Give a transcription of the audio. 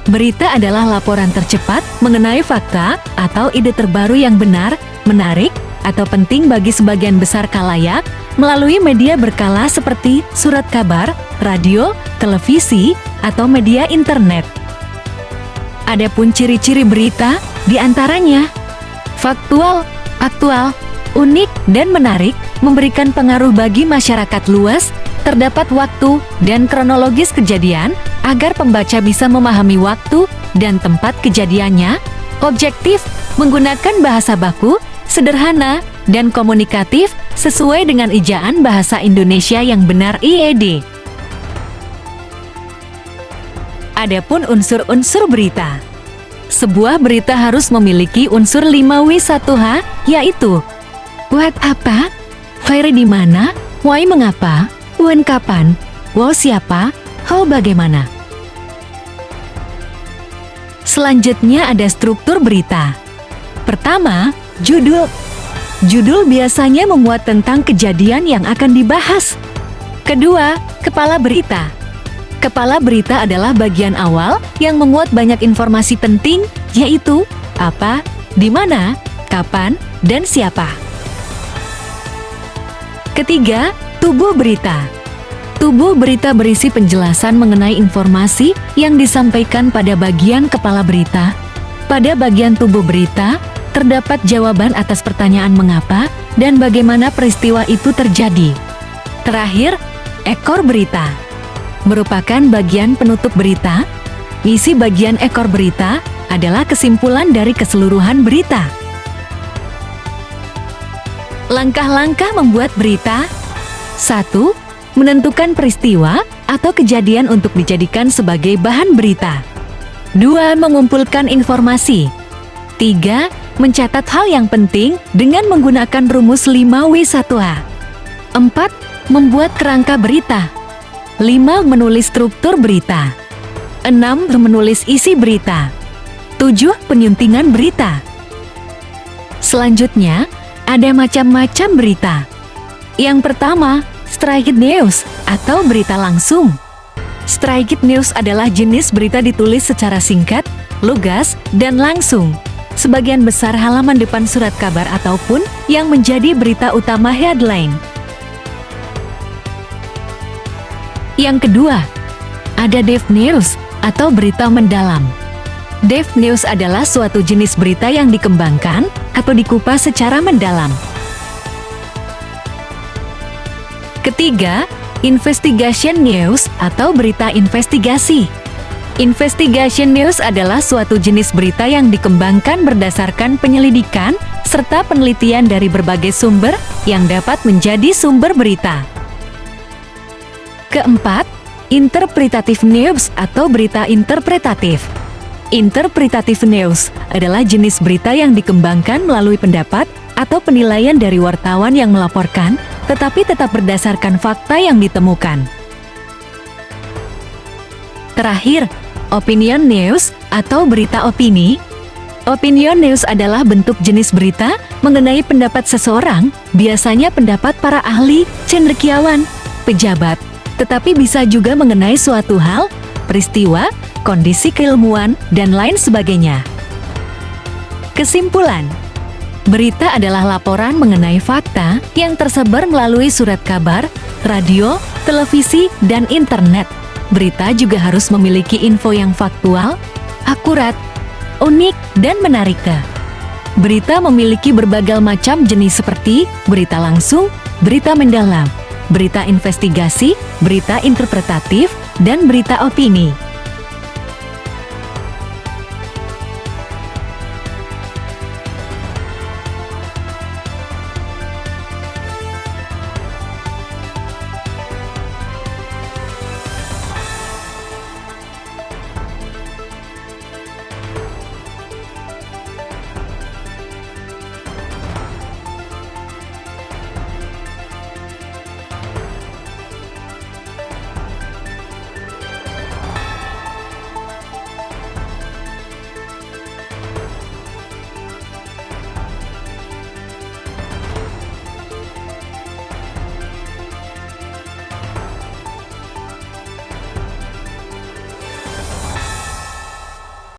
Berita adalah laporan tercepat mengenai fakta atau ide terbaru yang benar, menarik, atau penting bagi sebagian besar khalayak melalui media berkala seperti surat kabar, radio, televisi, atau media internet. Adapun ciri-ciri berita, diantaranya faktual, aktual, unik, dan menarik, memberikan pengaruh bagi masyarakat luas, terdapat waktu dan kronologis kejadian agar pembaca bisa memahami waktu dan tempat kejadiannya, objektif, menggunakan bahasa baku, sederhana, dan komunikatif sesuai dengan ejaan bahasa Indonesia yang benar IED. Adapun unsur-unsur berita. Sebuah berita harus memiliki unsur 5W1H, yaitu what apa, where di mana, why mengapa, when kapan, wow siapa, how bagaimana. Selanjutnya ada struktur berita. Pertama, judul. Judul biasanya memuat tentang kejadian yang akan dibahas. Kedua, kepala berita. Kepala berita adalah bagian awal yang memuat banyak informasi penting, yaitu apa, di mana, kapan, dan siapa. Ketiga, tubuh berita. Tubuh berita berisi penjelasan mengenai informasi yang disampaikan pada bagian kepala berita. Pada bagian tubuh berita, terdapat jawaban atas pertanyaan mengapa dan bagaimana peristiwa itu terjadi. Terakhir, ekor berita. Merupakan bagian penutup berita. Isi bagian ekor berita adalah kesimpulan dari keseluruhan berita. Langkah-langkah membuat berita. 1. Menentukan peristiwa atau kejadian untuk dijadikan sebagai bahan berita. 2. Mengumpulkan informasi. 3. Mencatat hal yang penting dengan menggunakan rumus 5W1H. 4. Membuat kerangka berita. 5. Menulis struktur berita. 6. Menulis isi berita. 7. Penyuntingan berita. Selanjutnya, ada macam-macam berita. Yang pertama, straight news atau berita langsung. Straight news adalah jenis berita ditulis secara singkat, lugas, dan langsung. Sebagian besar halaman depan surat kabar ataupun yang menjadi berita utama headline. Yang kedua, ada deep news atau berita mendalam. Deep news adalah suatu jenis berita yang dikembangkan atau dikupas secara mendalam. Ketiga, investigation news atau berita investigasi. Investigation news adalah suatu jenis berita yang dikembangkan berdasarkan penyelidikan serta penelitian dari berbagai sumber yang dapat menjadi sumber berita. Keempat, interpretative news atau berita interpretatif. Interpretative news adalah jenis berita yang dikembangkan melalui pendapat atau penilaian dari wartawan yang melaporkan, tetapi tetap berdasarkan fakta yang ditemukan. Terakhir, opinion news atau berita opini. Opinion news adalah bentuk jenis berita mengenai pendapat seseorang, biasanya pendapat para ahli, cendekiawan, pejabat, tetapi bisa juga mengenai suatu hal, peristiwa, kondisi keilmuan, dan lain sebagainya. Kesimpulan, berita adalah laporan mengenai fakta yang tersebar melalui surat kabar, radio, televisi, dan internet. Berita juga harus memiliki info yang faktual, akurat, unik, dan menarik. Berita memiliki berbagai macam jenis seperti berita langsung, berita mendalam, berita investigasi, berita interpretatif, dan berita opini.